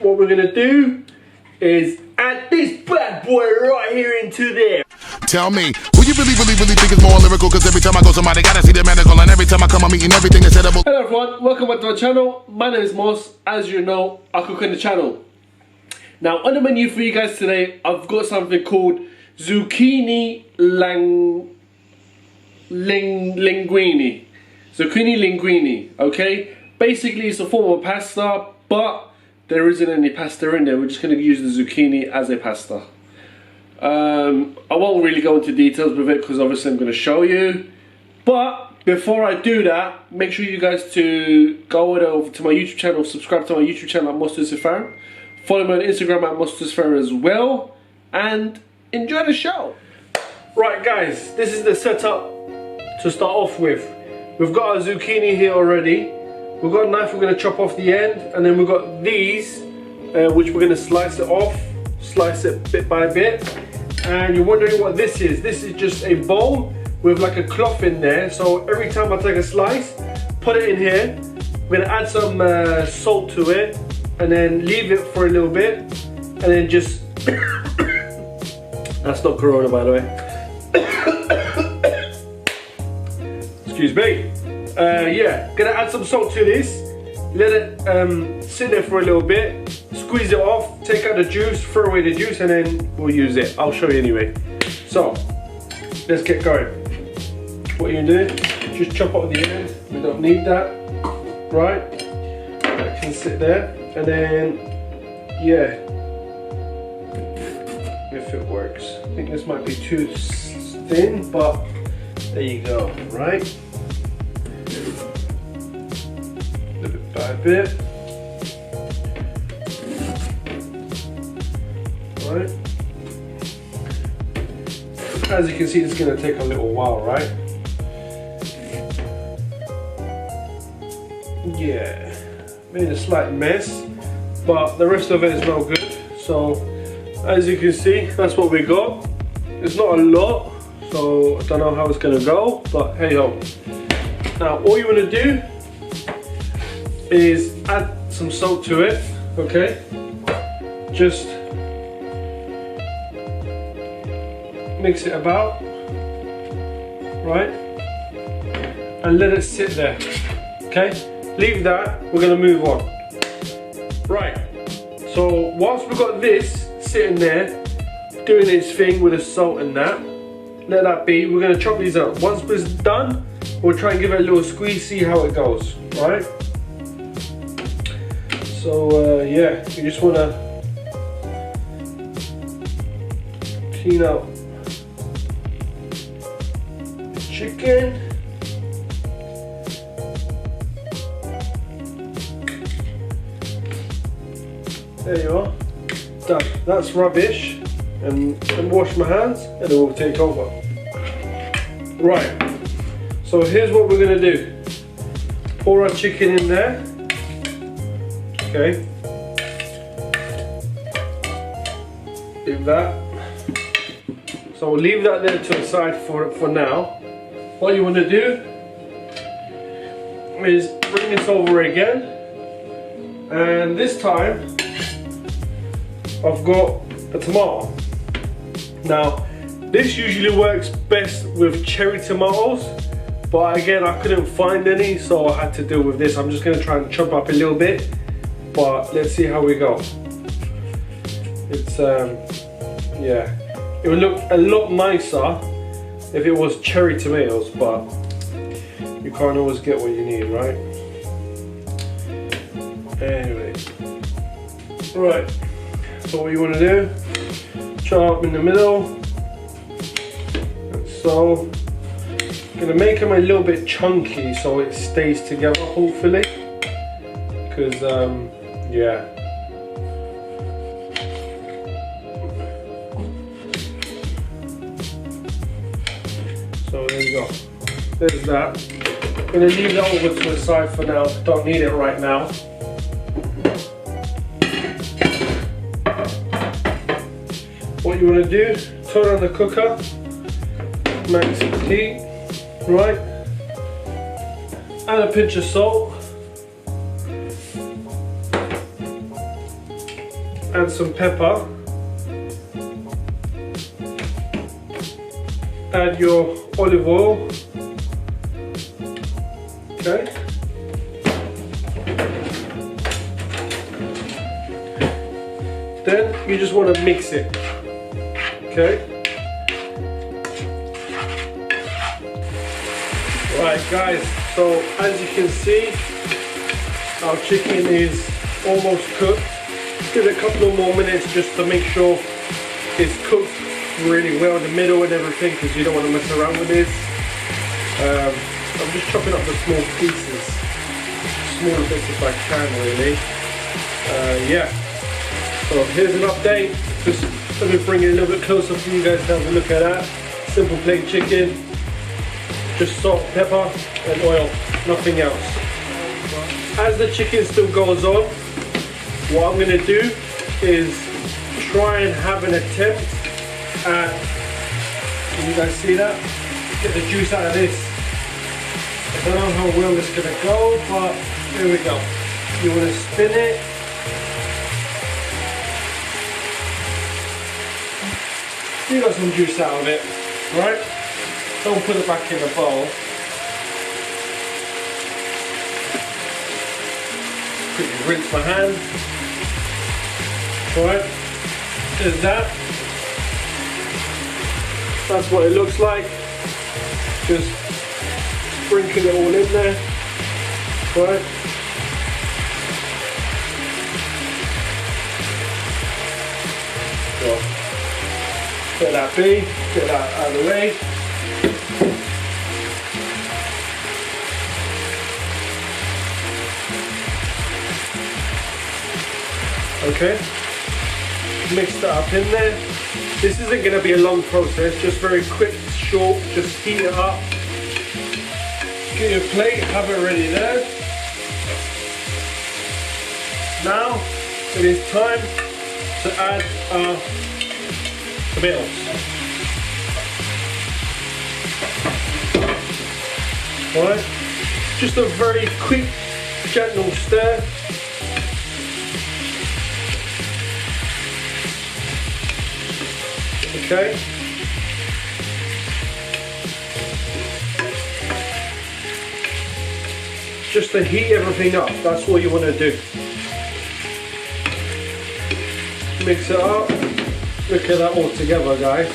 what we're gonna do is add this bad boy right here into there. Tell me, who you really think is more lyrical? Cause every time I go somebody gotta see the medical, and every time I come I'm eating everything that's edible. Hello everyone, welcome back to my channel. My name is Mos. As you know, I cook on the channel. Now on the menu for you guys today, I've got something called Zucchini Linguini. Zucchini Linguini, okay? Basically it's a form of pasta, but there isn't any pasta in there. We're just going to use the zucchini as a pasta. I won't really go into details with it because obviously I'm going to show you. But before I do that, make sure you guys to go over to my YouTube channel, subscribe to my YouTube channel at MosToosifar. Follow me on Instagram at MosToosifar as well. And enjoy the show. Right guys, this is the setup to start off with. We've got our zucchini here already. We've got a knife we're going to chop off the end. And then we've got these, which we're going to slice it off. Slice it bit by bit. And you're wondering what this is. This is just a bowl with like a cloth in there. So every time I take a slice, put it in here. We're going to add some salt to it. And then leave it for a little bit. And then just... That's not Corona, by the way. Excuse me. Yeah, gonna add some salt to this. Let it sit there for a little bit. Squeeze it off, take out the juice, throw away the juice, and then we'll use it. I'll show you anyway. So, let's get going. What you're gonna do, just chop off the end. We don't need that, right? That can sit there, and then, yeah, if it works. I think this might be too thin, but there you go, right? A bit by a bit. Right. As you can see, it's going to take a little while, right? Yeah. Made a slight mess, but the rest of it is no good. So, as you can see, that's what we got. It's not a lot, so I don't know how it's going to go, but hey ho. Now, all you want to do is add some salt to it, okay? Just mix it about, right? And let it sit there, okay? Leave that, we're gonna move on. Right, so whilst we've got this sitting there, doing its thing with the salt and that, let that be, we're gonna chop these up. Once it's done, we'll try and give it a little squeeze, see how it goes, right? So yeah, you just want to clean out the chicken. There you are, done. That's rubbish, and wash my hands, and then we'll take over. Right, so here's what we're going to do. Pour our chicken in there. Okay, leave that. So we'll leave that there to the side for now. What you want to do is bring this over again, and this time I've got a tomato. Now this usually works best with cherry tomatoes, but again I couldn't find any, so I had to deal with this. I'm just going to try and chop up a little bit. But let's see how we go. It's yeah, it would look a lot nicer if it was cherry tomatoes, but you can't always get what you need, right? Anyway, right, so what you want to do, chop in the middle, and so I'm gonna make them a little bit chunky so it stays together, hopefully, because yeah. So there you go. There's that. I'm going to leave that over to the side for now. Don't need it right now. What you want to do, turn on the cooker, max heat, right? Add a pinch of salt. and some pepper. Add your olive oil. Okay. Then you just want to mix it. Okay. Right guys, so as you can see, our chicken is almost cooked. Give it a couple of more minutes just to make sure it's cooked really well in the middle and everything, because you don't want to mess around with this. I'm just chopping up the small pieces, small bits if I can really. Yeah, so here's an update. Just let me bring it a little bit closer for you guys to have a look at that. Simple plain chicken, just salt, pepper and oil, nothing else. As the chicken still goes on, what I'm going to do is try and have an attempt at, can you guys see that? Get the juice out of this. I don't know how well this is going to go, but here we go. You want to spin it. You got some juice out of it, right? Don't put it back in the bowl. Quickly rinse my hands. Alright, there's that. That's what it looks like. Just sprinkle it all in there. Right. So, let that be, get that out of the way. Okay, mix that up in there. This isn't going to be a long process, just very quick, short, just heat it up. Get your plate, have it ready there. Now it is time to add our tomatoes. Alright, just a very quick, gentle stir. Okay. Just to heat everything up, that's what you want to do. Mix it up. Look at that all together, guys.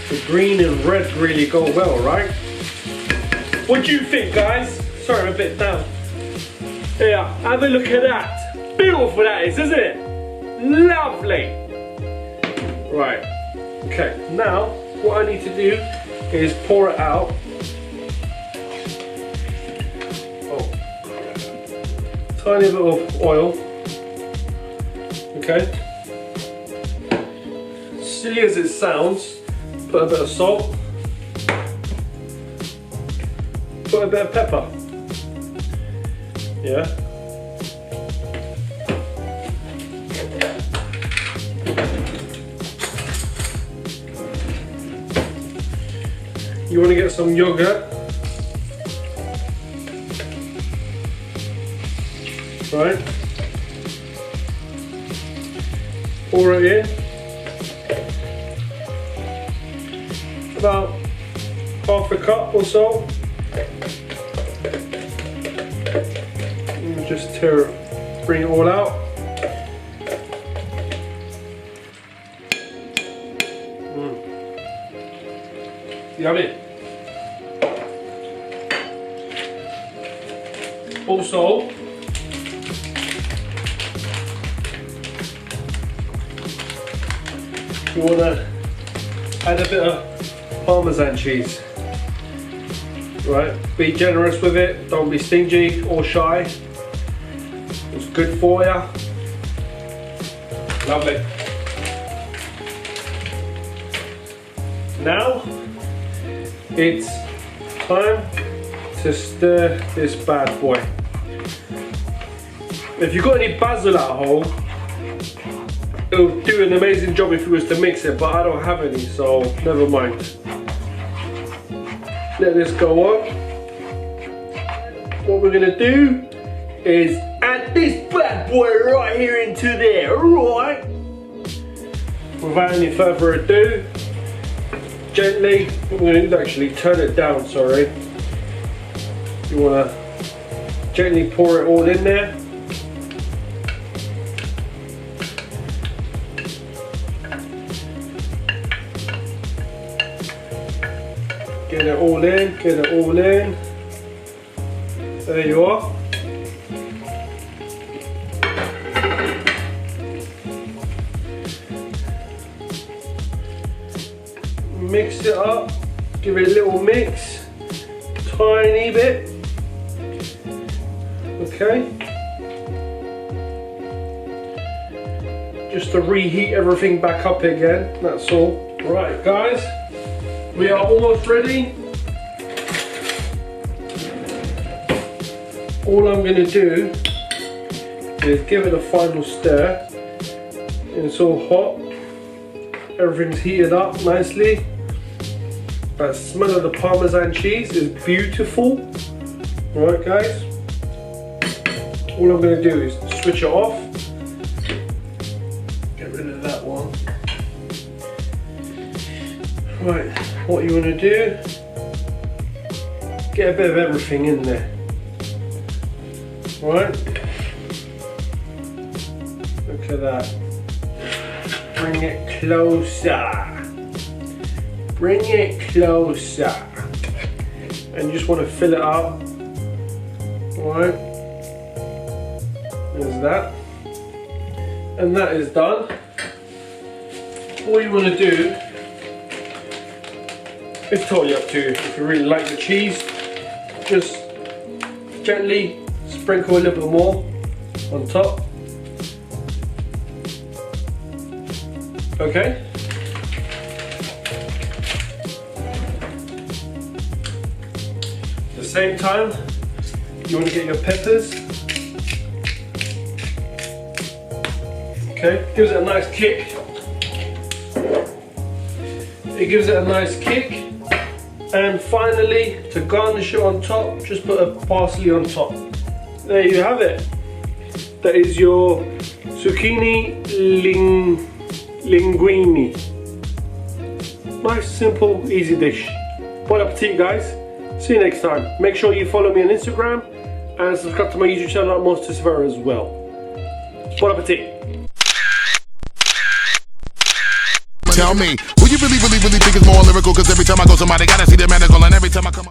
The green and red really go well, right? What do you think, guys? Sorry, I'm a bit down. Yeah, have a look at that. Beautiful that is, isn't it? Lovely. Right. Okay, now what I need to do is pour it out. Oh, tiny bit of oil. Okay. Silly as it sounds, put a bit of salt. Put a bit of pepper. Yeah. You want to get some yogurt, right? Pour it in, about half a cup or so, and just bring it all out. Yummy. Also, you want to add a bit of Parmesan cheese. Right, be generous with it, don't be stingy or shy. It's good for you. Lovely. Now it's time to stir this bad boy. If you've got any basil at home, it'll do an amazing job if you was to mix it, but I don't have any, so never mind. Let this go on. What we're gonna do is add this bad boy right here into there, alright? Without any further ado, gently, I'm going to actually turn it down, sorry. You want to gently pour it all in there. Get it all in, get it all in. There you are. Mix it up, give it a little mix, tiny bit. Okay. Just to reheat everything back up again, that's all. Right guys, we are almost ready. All I'm going to do is give it a final stir. It's all hot, everything's heated up nicely. That smell of the Parmesan cheese is beautiful. Right guys, all I'm going to do is switch it off. Get rid of that one. Right, what you want to do, get a bit of everything in there. Right, look at that. Bring it closer. Bring it closer. And you just want to fill it up. Right, there's that. And that is done. All you want to do, it's totally up to you. If you really like the cheese, just gently sprinkle a little bit more on top. Okay. At the same time, you want to get your peppers. Okay, gives it a nice kick. It gives it a nice kick. And finally, to garnish it on top, just put a parsley on top. There you have it. That is your zucchini linguini. Nice, simple, easy dish. Bon appetit, guys. See you next time. Make sure you follow me on Instagram and subscribe to my YouTube channel at MosToosifar as well. Bon appetit. Tell me, who you really think is more lyrical? Cause every time I go somebody gotta see the medical, and every time I come